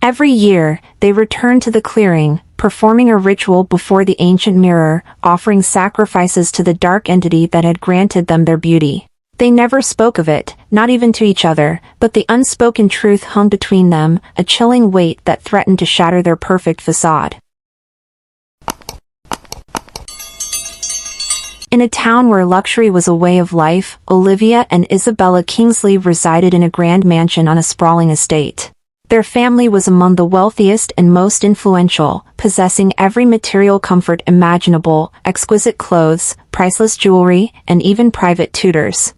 Every year, they returned to the clearing, performing a ritual before the ancient mirror, offering sacrifices to the dark entity that had granted them their beauty. They never spoke of it, not even to each other, but the unspoken truth hung between them, a chilling weight that threatened to shatter their perfect facade. In a town where luxury was a way of life, Olivia and Isabella Kingsley resided in a grand mansion on a sprawling estate. Their family was among the wealthiest and most influential, possessing every material comfort imaginable, exquisite clothes, priceless jewelry, and even private tutors.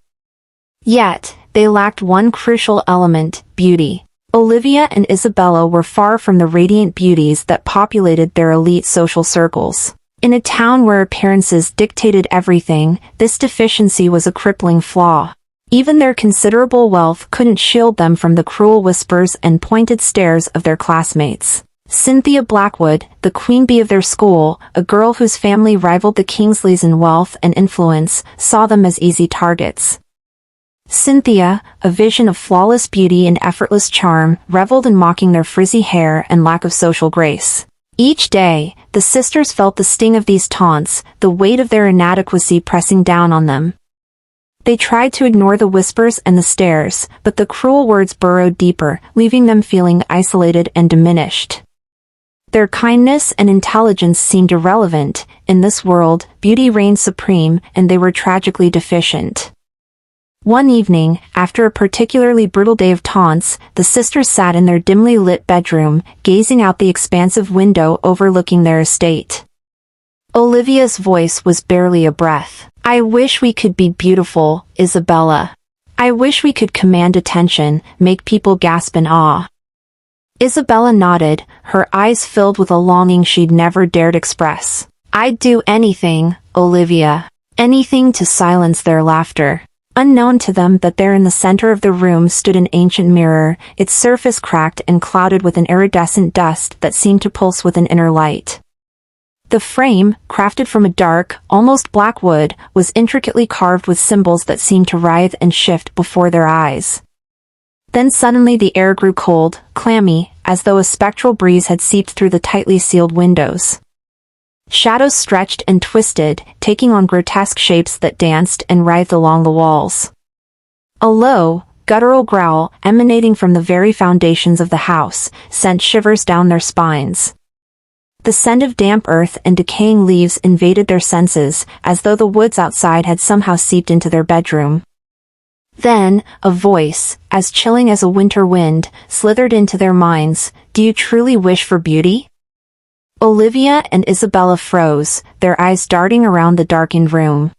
Yet, they lacked one crucial element: beauty. Olivia and Isabella were far from the radiant beauties that populated their elite social circles. In a town where appearances dictated everything, this deficiency was a crippling flaw. Even their considerable wealth couldn't shield them from the cruel whispers and pointed stares of their classmates. Cynthia Blackwood, the queen bee of their school, a girl whose family rivaled the Kingsleys in wealth and influence, saw them as easy targets. Cynthia, a vision of flawless beauty and effortless charm, reveled in mocking their frizzy hair and lack of social grace. Each day, the sisters felt the sting of these taunts, the weight of their inadequacy pressing down on them. They tried to ignore the whispers and the stares, but the cruel words burrowed deeper, leaving them feeling isolated and diminished. Their kindness and intelligence seemed irrelevant. In this world, beauty reigned supreme, and they were tragically deficient. One evening, after a particularly brutal day of taunts, the sisters sat in their dimly lit bedroom, gazing out the expansive window overlooking their estate. Olivia's voice was barely a breath. "I wish we could be beautiful, Isabella. I wish we could command attention, make people gasp in awe." Isabella nodded, her eyes filled with a longing she'd never dared express. "I'd do anything, Olivia. Anything to silence their laughter." Unknown to them that there in the center of the room stood an ancient mirror, its surface cracked and clouded with an iridescent dust that seemed to pulse with an inner light. The frame, crafted from a dark, almost black wood, was intricately carved with symbols that seemed to writhe and shift before their eyes. Then suddenly the air grew cold, clammy, as though a spectral breeze had seeped through the tightly sealed windows. Shadows stretched and twisted, taking on grotesque shapes that danced and writhed along the walls. A low, guttural growl, emanating from the very foundations of the house, sent shivers down their spines. The scent of damp earth and decaying leaves invaded their senses, as though the woods outside had somehow seeped into their bedroom. Then, a voice, as chilling as a winter wind, slithered into their minds. "Do you truly wish for beauty?" Olivia and Isabella froze, their eyes darting around the darkened room.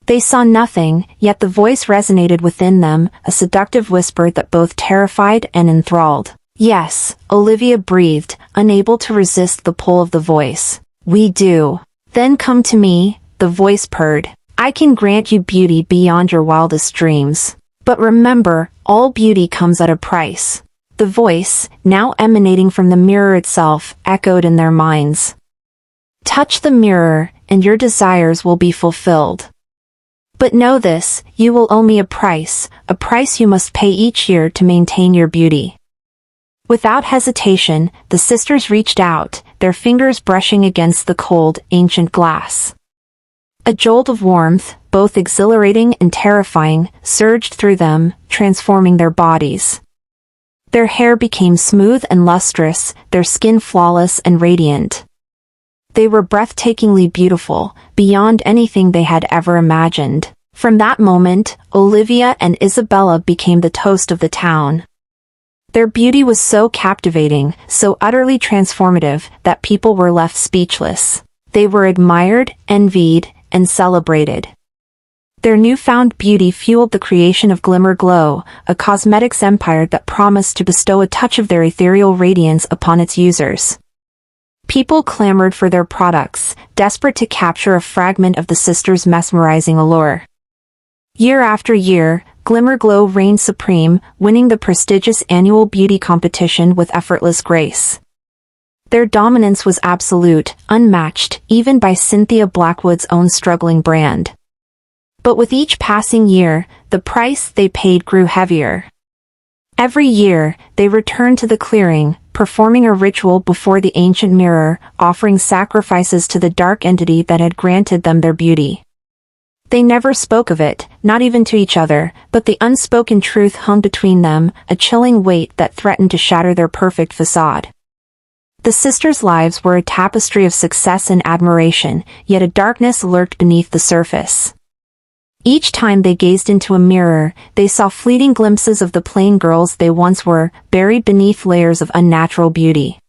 They saw nothing, yet the voice resonated within them, a seductive whisper that both terrified and enthralled. "Yes," Olivia breathed, unable to resist the pull of the voice. "We do." "Then come to me," the voice purred. "I can grant you beauty beyond your wildest dreams. But remember, all beauty comes at a price." The voice, now emanating from the mirror itself, echoed in their minds. "Touch the mirror, and your desires will be fulfilled. But know this, you will owe me a price you must pay each year to maintain your beauty." Without hesitation, the sisters reached out, their fingers brushing against the cold, ancient glass. A jolt of warmth, both exhilarating and terrifying, surged through them, transforming their bodies. Their hair became smooth and lustrous, their skin flawless and radiant. They were breathtakingly beautiful, beyond anything they had ever imagined. From that moment, Olivia and Isabella became the toast of the town. Their beauty was so captivating, so utterly transformative, that people were left speechless. They were admired, envied, and celebrated. Their newfound beauty fueled the creation of Glimmer Glow, a cosmetics empire that promised to bestow a touch of their ethereal radiance upon its users. People clamored for their products, desperate to capture a fragment of the sisters' mesmerizing allure. Year after year, Glimmer Glow reigned supreme, winning the prestigious annual beauty competition with effortless grace. Their dominance was absolute, unmatched, even by Cynthia Blackwood's own struggling brand. But with each passing year, the price they paid grew heavier. Every year, they returned to the clearing, performing a ritual before the ancient mirror, offering sacrifices to the dark entity that had granted them their beauty. They never spoke of it, not even to each other, but the unspoken truth hung between them, a chilling weight that threatened to shatter their perfect facade. The sisters' lives were a tapestry of success and admiration, yet a darkness lurked beneath the surface. Each time they gazed into a mirror, they saw fleeting glimpses of the plain girls they once were, buried beneath layers of unnatural beauty.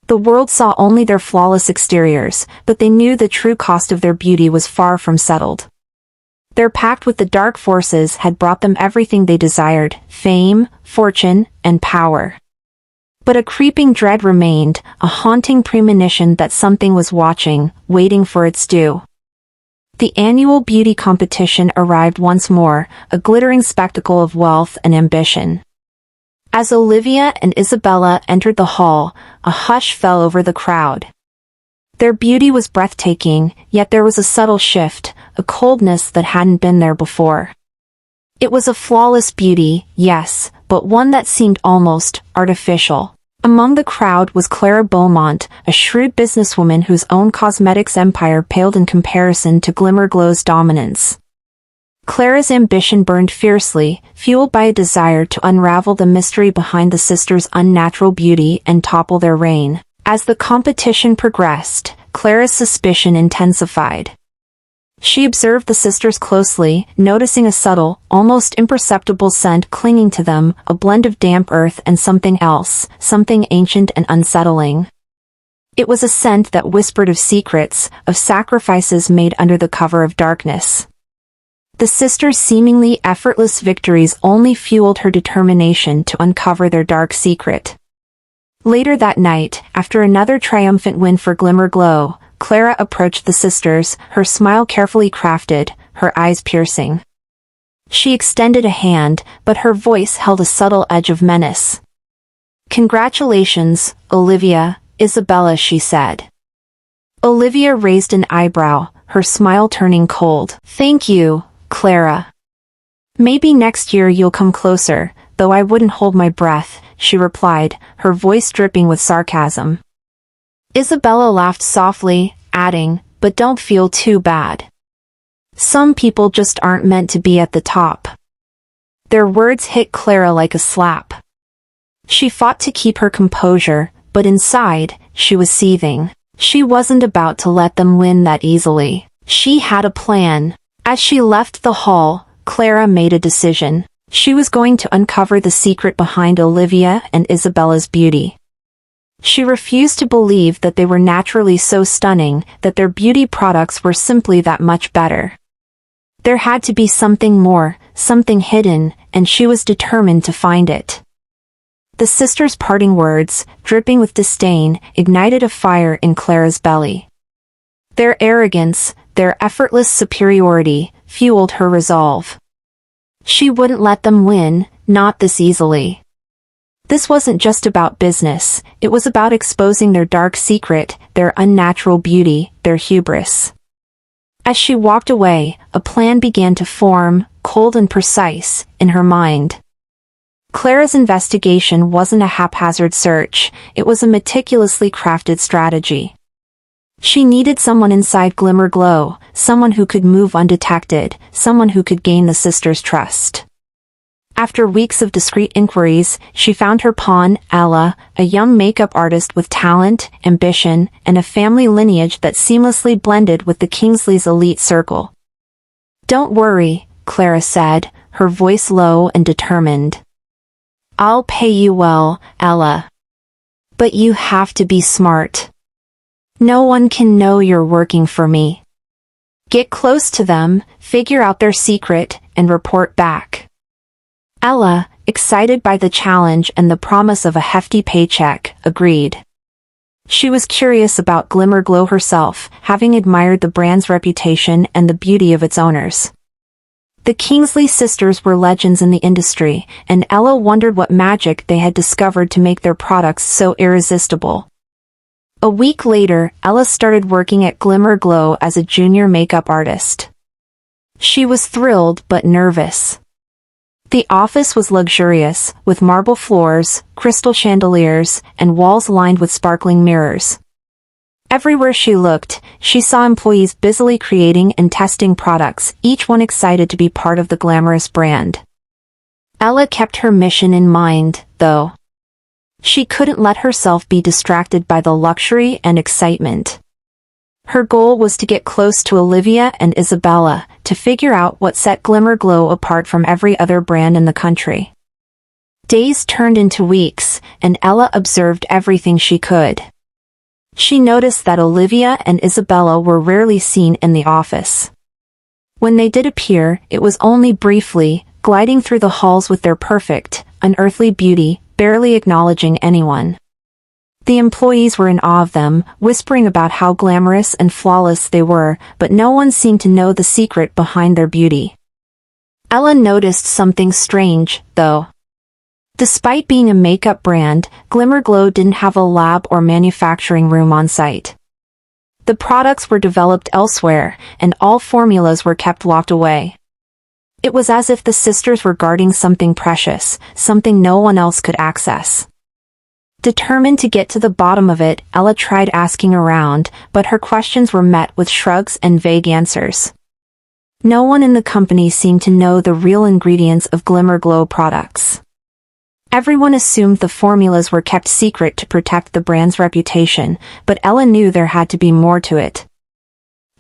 The world saw only their flawless exteriors, but they knew the true cost of their beauty was far from settled. Their pact with the dark forces had brought them everything they desired: fame, fortune, and power. But a creeping dread remained, a haunting premonition that something was watching, waiting for its due. The annual beauty competition arrived once more, a glittering spectacle of wealth and ambition. As Olivia and Isabella entered the hall, a hush fell over the crowd. Their beauty was breathtaking, yet there was a subtle shift, a coldness that hadn't been there before. It was a flawless beauty, yes, but one that seemed almost artificial. Among the crowd was Clara Beaumont, a shrewd businesswoman whose own cosmetics empire paled in comparison to Glimmerglow's dominance. Clara's ambition burned fiercely, fueled by a desire to unravel the mystery behind the sisters' unnatural beauty and topple their reign. As the competition progressed, Clara's suspicion intensified. She observed the sisters closely, noticing a subtle, almost imperceptible scent clinging to them, a blend of damp earth and something else, something ancient and unsettling. It was a scent that whispered of secrets, of sacrifices made under the cover of darkness. The sisters' seemingly effortless victories only fueled her determination to uncover their dark secret. Later that night, after another triumphant win for Glimmerglow, Clara approached the sisters, her smile carefully crafted, her eyes piercing. She extended a hand, but her voice held a subtle edge of menace. "Congratulations, Olivia, Isabella," she said. Olivia raised an eyebrow, her smile turning cold. "Thank you, Clara. Maybe next year you'll come closer, though I wouldn't hold my breath," she replied, her voice dripping with sarcasm. Isabella laughed softly, adding, "But don't feel too bad. Some people just aren't meant to be at the top." Their words hit Clara like a slap. She fought to keep her composure, but inside, she was seething. She wasn't about to let them win that easily. She had a plan. As she left the hall, Clara made a decision. She was going to uncover the secret behind Olivia and Isabella's beauty. She refused to believe that they were naturally so stunning, that their beauty products were simply that much better. There had to be something more, something hidden, and she was determined to find it. The sisters' parting words, dripping with disdain, ignited a fire in Clara's belly. Their arrogance, their effortless superiority, fueled her resolve. She wouldn't let them win, not this easily. This wasn't just about business, it was about exposing their dark secret, their unnatural beauty, their hubris. As she walked away, a plan began to form, cold and precise, in her mind. Clara's investigation wasn't a haphazard search, it was a meticulously crafted strategy. She needed someone inside Glimmerglow, someone who could move undetected, someone who could gain the sisters' trust. After weeks of discreet inquiries, she found her pawn, Ella, a young makeup artist with talent, ambition, and a family lineage that seamlessly blended with the Kingsleys' elite circle. "Don't worry," Clara said, her voice low and determined. "I'll pay you well, Ella. But you have to be smart. No one can know you're working for me. Get close to them, figure out their secret, and report back." Ella, excited by the challenge and the promise of a hefty paycheck, agreed. She was curious about Glimmerglow herself, having admired the brand's reputation and the beauty of its owners. The Kingsley sisters were legends in the industry, and Ella wondered what magic they had discovered to make their products so irresistible. A week later, Ella started working at Glimmerglow as a junior makeup artist. She was thrilled but nervous. The office was luxurious, with marble floors, crystal chandeliers, and walls lined with sparkling mirrors. Everywhere she looked, she saw employees busily creating and testing products, each one excited to be part of the glamorous brand. Ella kept her mission in mind, though. She couldn't let herself be distracted by the luxury and excitement. Her goal was to get close to Olivia and Isabella, to figure out what set Glimmer Glow apart from every other brand in the country. Days turned into weeks, and Ella observed everything she could. She noticed that Olivia and Isabella were rarely seen in the office. When they did appear, it was only briefly, gliding through the halls with their perfect, unearthly beauty, barely acknowledging anyone. The employees were in awe of them, whispering about how glamorous and flawless they were, but no one seemed to know the secret behind their beauty. Ella noticed something strange, though. Despite being a makeup brand, Glimmer Glow didn't have a lab or manufacturing room on site. The products were developed elsewhere, and all formulas were kept locked away. It was as if the sisters were guarding something precious, something no one else could access. Determined to get to the bottom of it, Ella tried asking around, but her questions were met with shrugs and vague answers. No one in the company seemed to know the real ingredients of Glimmer Glow products. Everyone assumed the formulas were kept secret to protect the brand's reputation, but Ella knew there had to be more to it.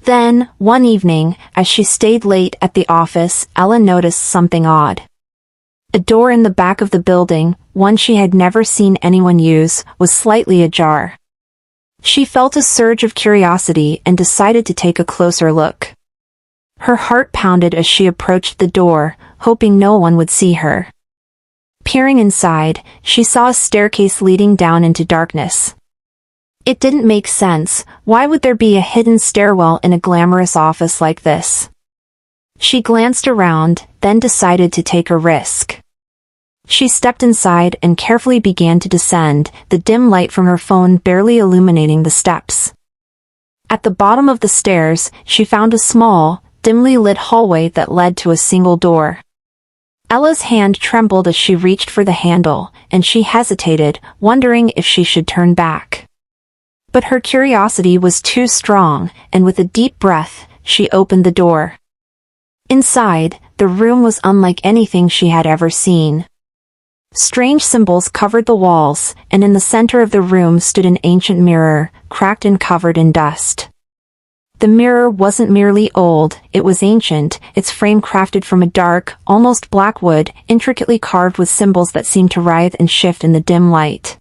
Then, one evening, as she stayed late at the office, Ella noticed something odd. A door in the back of the building, one she had never seen anyone use, was slightly ajar. She felt a surge of curiosity and decided to take a closer look. Her heart pounded as she approached the door, hoping no one would see her. Peering inside, she saw a staircase leading down into darkness. It didn't make sense. Why would there be a hidden stairwell in a glamorous office like this? She glanced around, then decided to take a risk. She stepped inside and carefully began to descend, the dim light from her phone barely illuminating the steps. At the bottom of the stairs, she found a small, dimly lit hallway that led to a single door. Ella's hand trembled as she reached for the handle, and she hesitated, wondering if she should turn back. But her curiosity was too strong, and with a deep breath, she opened the door. Inside, the room was unlike anything she had ever seen. Strange symbols covered the walls, and in the center of the room stood an ancient mirror, cracked and covered in dust. The mirror wasn't merely old, it was ancient, its frame crafted from a dark, almost black wood, intricately carved with symbols that seemed to writhe and shift in the dim light.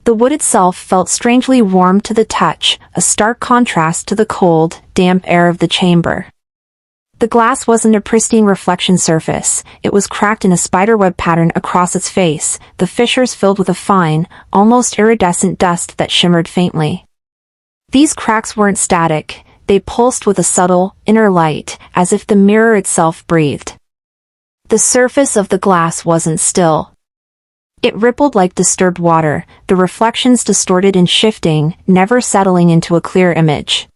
The wood itself felt strangely warm to the touch, a stark contrast to the cold, damp air of the chamber. The glass wasn't a pristine reflection surface, it was cracked in a spiderweb pattern across its face, the fissures filled with a fine, almost iridescent dust that shimmered faintly. These cracks weren't static, they pulsed with a subtle, inner light, as if the mirror itself breathed. The surface of the glass wasn't still. It rippled like disturbed water, the reflections distorted and shifting, never settling into a clear image.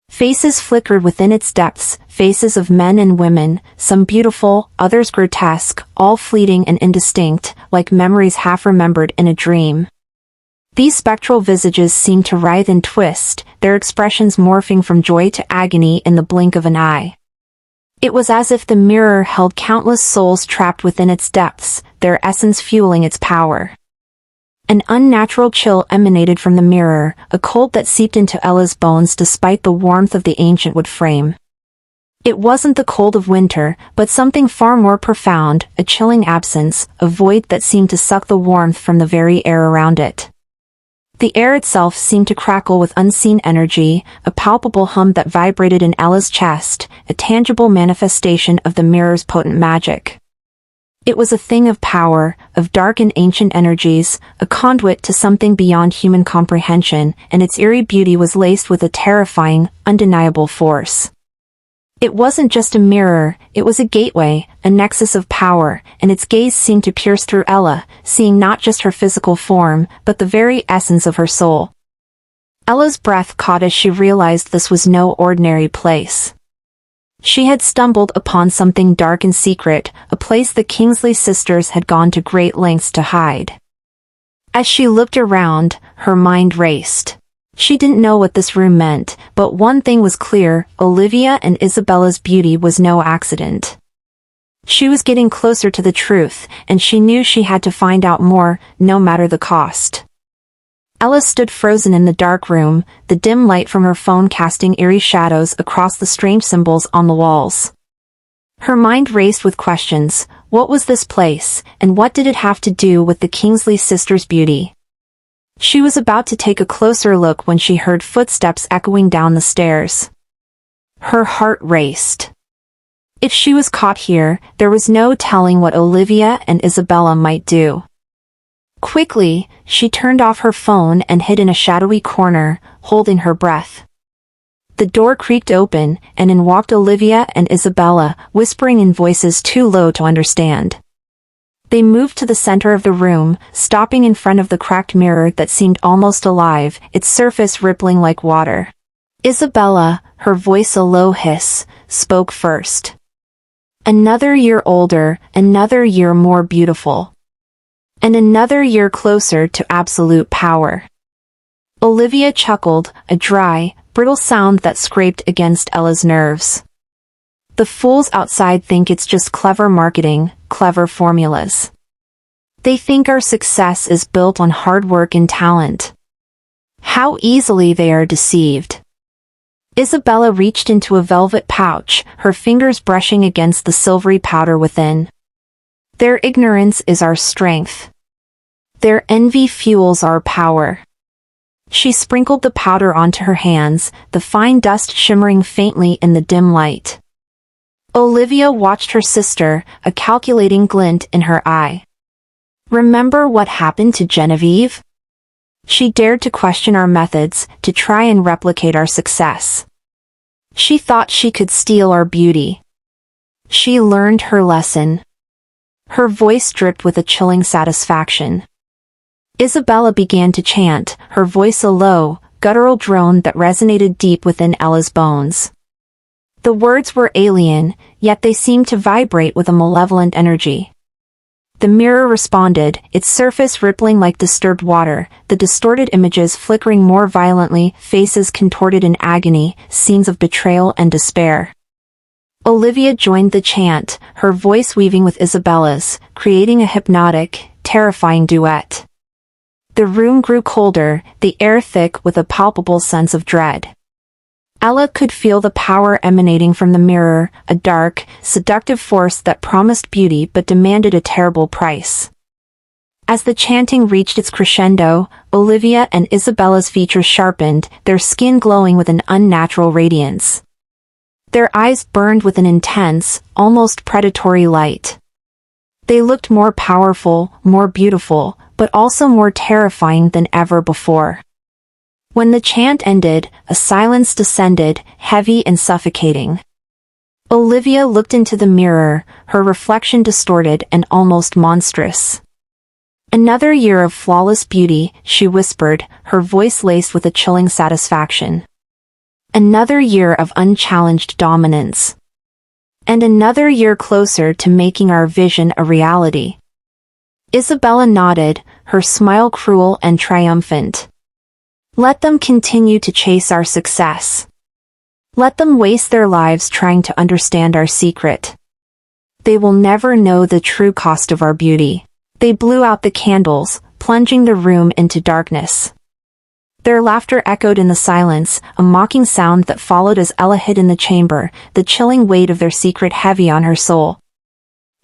Faces flickered within its depths, faces of men and women, some beautiful, others grotesque, all fleeting and indistinct, like memories half remembered in a dream. These spectral visages seemed to writhe and twist, their expressions morphing from joy to agony in the blink of an eye. It was as if the mirror held countless souls trapped within its depths, their essence fueling its power. An unnatural chill emanated from the mirror, a cold that seeped into Ella's bones despite the warmth of the ancient wood frame. It wasn't the cold of winter, but something far more profound, a chilling absence, a void that seemed to suck the warmth from the very air around it. The air itself seemed to crackle with unseen energy, a palpable hum that vibrated in Ella's chest, a tangible manifestation of the mirror's potent magic. It was a thing of power, of dark and ancient energies, a conduit to something beyond human comprehension, and its eerie beauty was laced with a terrifying, undeniable force. It wasn't just a mirror, it was a gateway, a nexus of power, and its gaze seemed to pierce through Ella, seeing not just her physical form, but the very essence of her soul. Ella's breath caught as she realized this was no ordinary place. She had stumbled upon something dark and secret, a place the Kingsley sisters had gone to great lengths to hide. As she looked around, her mind raced. She didn't know what this room meant, but one thing was clear: Olivia and Isabella's beauty was no accident. She was getting closer to the truth, and she knew she had to find out more, no matter the cost. Ella stood frozen in the dark room, the dim light from her phone casting eerie shadows across the strange symbols on the walls. Her mind raced with questions. What was this place, and what did it have to do with the Kingsley sisters' beauty? She was about to take a closer look when she heard footsteps echoing down the stairs. Her heart raced. If she was caught here, there was no telling what Olivia and Isabella might do. Quickly, she turned off her phone and hid in a shadowy corner, holding her breath. The door creaked open, and in walked Olivia and Isabella, whispering in voices too low to understand. They moved to the center of the room, stopping in front of the cracked mirror that seemed almost alive, its surface rippling like water. Isabella, her voice a low hiss, spoke first. Another year older, another year more beautiful. And another year closer to absolute power. Olivia chuckled, a dry, brittle sound that scraped against Ella's nerves. The fools outside think it's just clever marketing, clever formulas. They think our success is built on hard work and talent. How easily they are deceived. Isabella reached into a velvet pouch, her fingers brushing against the silvery powder within. Their ignorance is our strength. Their envy fuels our power. She sprinkled the powder onto her hands, the fine dust shimmering faintly in the dim light. Olivia watched her sister, a calculating glint in her eye. Remember what happened to Genevieve? She dared to question our methods, to try and replicate our success. She thought she could steal our beauty. She learned her lesson. Her voice dripped with a chilling satisfaction. Isabella began to chant, her voice a low, guttural drone that resonated deep within Ella's bones. The words were alien, yet they seemed to vibrate with a malevolent energy. The mirror responded, its surface rippling like disturbed water, the distorted images flickering more violently, faces contorted in agony, scenes of betrayal and despair. Olivia joined the chant, her voice weaving with Isabella's, creating a hypnotic, terrifying duet. The room grew colder, the air thick with a palpable sense of dread. Ella could feel the power emanating from the mirror, a dark, seductive force that promised beauty but demanded a terrible price. As the chanting reached its crescendo, Olivia and Isabella's features sharpened, their skin glowing with an unnatural radiance. Their eyes burned with an intense, almost predatory light. They looked more powerful, more beautiful, but also more terrifying than ever before. When the chant ended, a silence descended, heavy and suffocating. Olivia looked into the mirror, her reflection distorted and almost monstrous. Another year of flawless beauty, she whispered, her voice laced with a chilling satisfaction. Another year of unchallenged dominance. And another year closer to making our vision a reality. Isabella nodded, her smile cruel and triumphant. Let them continue to chase our success. Let them waste their lives trying to understand our secret. They will never know the true cost of our beauty. They blew out the candles, plunging the room into darkness. Their laughter echoed in the silence, a mocking sound that followed as Ella hid in the chamber, the chilling weight of their secret heavy on her soul.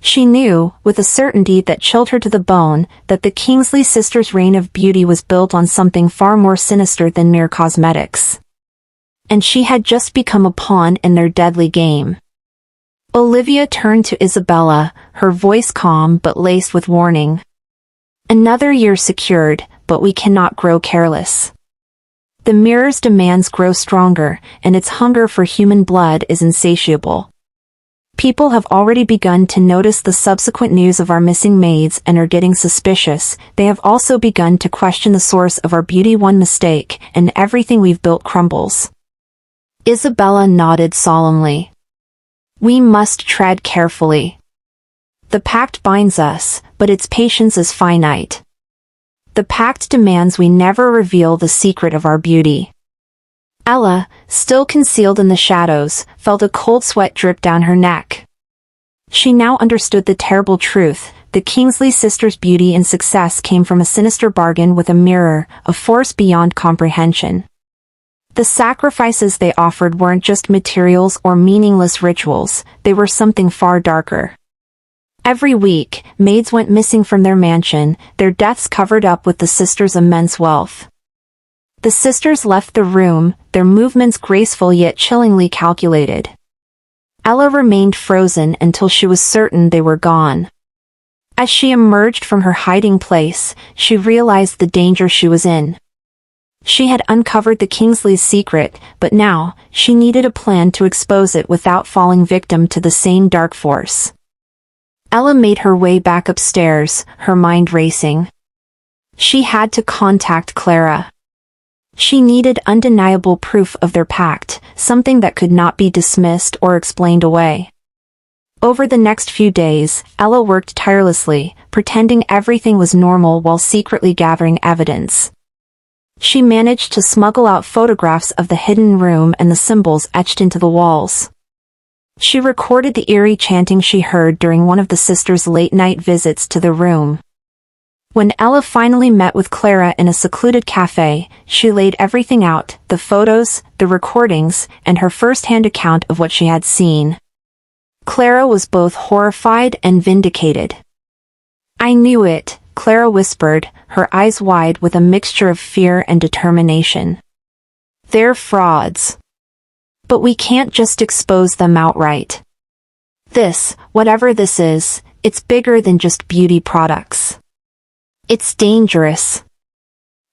She knew, with a certainty that chilled her to the bone, that the Kingsley sisters' reign of beauty was built on something far more sinister than mere cosmetics. And she had just become a pawn in their deadly game. Olivia turned to Isabella, her voice calm but laced with warning. Another year secured, but we cannot grow careless. The mirror's demands grow stronger, and its hunger for human blood is insatiable. People have already begun to notice the subsequent news of our missing maids and are getting suspicious. They have also begun to question the source of our beauty. One mistake, and everything we've built crumbles. Isabella nodded solemnly. We must tread carefully. The pact binds us, but its patience is finite. The pact demands we never reveal the secret of our beauty. Ella, still concealed in the shadows, felt a cold sweat drip down her neck. She now understood the terrible truth. The Kingsley sisters' beauty and success came from a sinister bargain with a mirror, a force beyond comprehension. The sacrifices they offered weren't just materials or meaningless rituals, they were something far darker. Every week, maids went missing from their mansion, their deaths covered up with the sisters' immense wealth. The sisters left the room, their movements graceful yet chillingly calculated. Ella remained frozen until she was certain they were gone. As she emerged from her hiding place, she realized the danger she was in. She had uncovered the Kingsley's secret, but now, she needed a plan to expose it without falling victim to the same dark force. Ella made her way back upstairs, her mind racing. She had to contact Clara. She needed undeniable proof of their pact, something that could not be dismissed or explained away. Over the next few days, Ella worked tirelessly, pretending everything was normal while secretly gathering evidence. She managed to smuggle out photographs of the hidden room and the symbols etched into the walls. She recorded the eerie chanting she heard during one of the sisters' late-night visits to the room. When Ella finally met with Clara in a secluded cafe, she laid everything out, the photos, the recordings, and her first-hand account of what she had seen. Clara was both horrified and vindicated. "I knew it," Clara whispered, her eyes wide with a mixture of fear and determination. "They're frauds. But we can't just expose them outright. This, whatever this is, it's bigger than just beauty products. It's dangerous."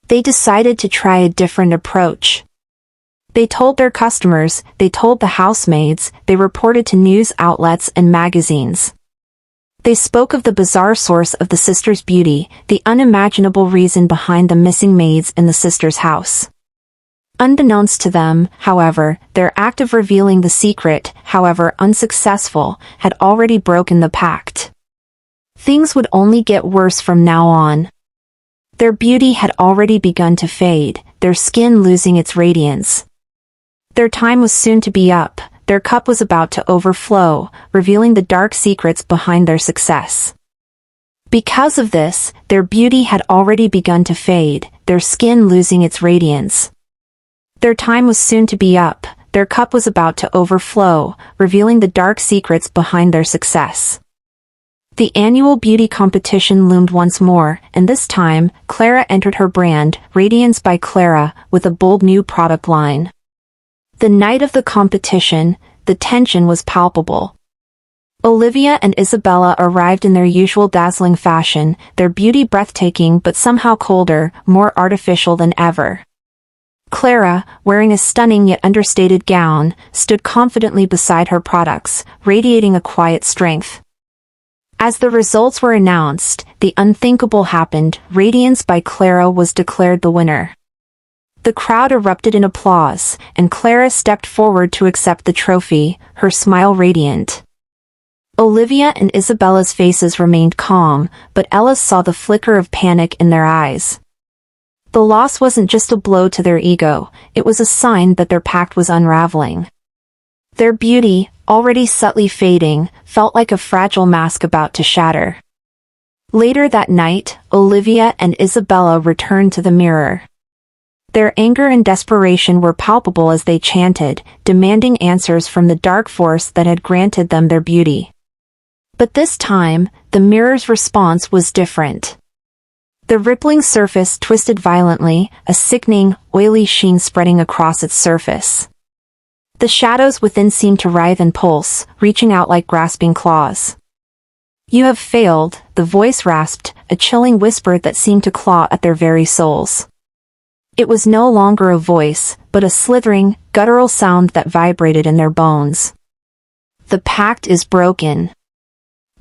They decided to try a different approach. They told their customers, they told the housemaids, they reported to news outlets and magazines. They spoke of the bizarre source of the sisters' beauty, the unimaginable reason behind the missing maids in the sisters' house. Unbeknownst to them, however, their act of revealing the secret, however unsuccessful, had already broken the pact. Things would only get worse from now on. Their beauty had already begun to fade, their skin losing its radiance. Their time was soon to be up, their cup was about to overflow, revealing the dark secrets behind their success. Because of this, their beauty had already begun to fade, their skin losing its radiance. Their time was soon to be up, their cup was about to overflow, revealing the dark secrets behind their success. The annual beauty competition loomed once more, and this time, Clara entered her brand, Radiance by Clara, with a bold new product line. The night of the competition, the tension was palpable. Olivia and Isabella arrived in their usual dazzling fashion, their beauty breathtaking but somehow colder, more artificial than ever. Clara, wearing a stunning yet understated gown, stood confidently beside her products, radiating a quiet strength. As the results were announced, the unthinkable happened. Radiance by Clara was declared the winner. The crowd erupted in applause, and Clara stepped forward to accept the trophy, her smile radiant. Olivia and Isabella's faces remained calm, but Ella saw the flicker of panic in their eyes. The loss wasn't just a blow to their ego, it was a sign that their pact was unraveling. Their beauty, already subtly fading, felt like a fragile mask about to shatter. Later that night, Olivia and Isabella returned to the mirror. Their anger and desperation were palpable as they chanted, demanding answers from the dark force that had granted them their beauty. But this time, the mirror's response was different. The rippling surface twisted violently, a sickening, oily sheen spreading across its surface. The shadows within seemed to writhe and pulse, reaching out like grasping claws. "You have failed," the voice rasped, a chilling whisper that seemed to claw at their very souls. It was no longer a voice, but a slithering, guttural sound that vibrated in their bones. "The pact is broken.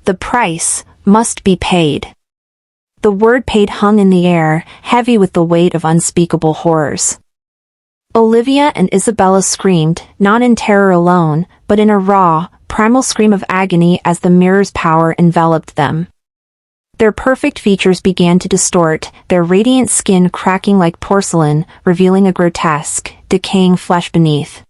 The price must be paid." The word paid hung in the air, heavy with the weight of unspeakable horrors. Olivia and Isabella screamed, not in terror alone, but in a raw, primal scream of agony as the mirror's power enveloped them. Their perfect features began to distort, their radiant skin cracking like porcelain, revealing a grotesque, decaying flesh beneath.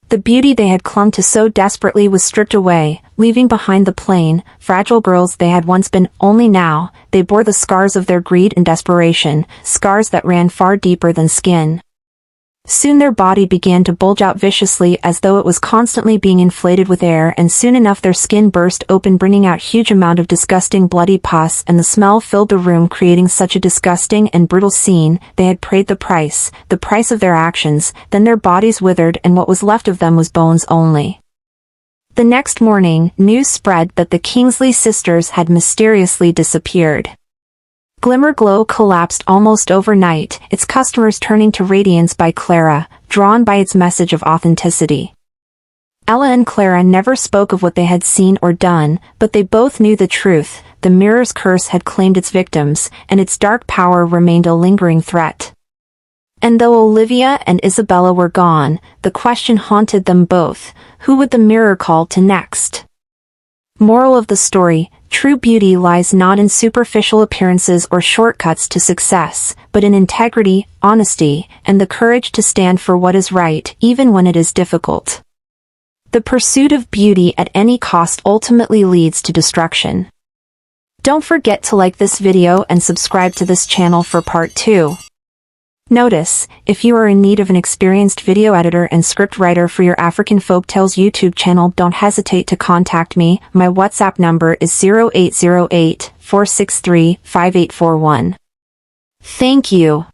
The beauty they had clung to so desperately was stripped away, leaving behind the plain, fragile girls they had once been. Only now, they bore the scars of their greed and desperation, scars that ran far deeper than skin. Soon their body began to bulge out viciously as though it was constantly being inflated with air, and soon enough their skin burst open, bringing out huge amount of disgusting bloody pus, and the smell filled the room, creating such a disgusting and brutal scene. They had paid the price of their actions, then their bodies withered and what was left of them was bones only. The next morning, news spread that the Kingsley sisters had mysteriously disappeared. Glimmer Glow collapsed almost overnight, its customers turning to Radiance by Clara, drawn by its message of authenticity. Ella and Clara never spoke of what they had seen or done, but they both knew the truth. The mirror's curse had claimed its victims, and its dark power remained a lingering threat. And though Olivia and Isabella were gone, the question haunted them both: who would the mirror call to next? Moral of the story: true beauty lies not in superficial appearances or shortcuts to success, but in integrity, honesty, and the courage to stand for what is right, even when it is difficult. The pursuit of beauty at any cost ultimately leads to destruction. Don't forget to like this video and subscribe to this channel for part 2. Notice, if you are in need of an experienced video editor and script writer for your African Folktales YouTube channel, don't hesitate to contact me. My WhatsApp number is 0808 463 5841. Thank you.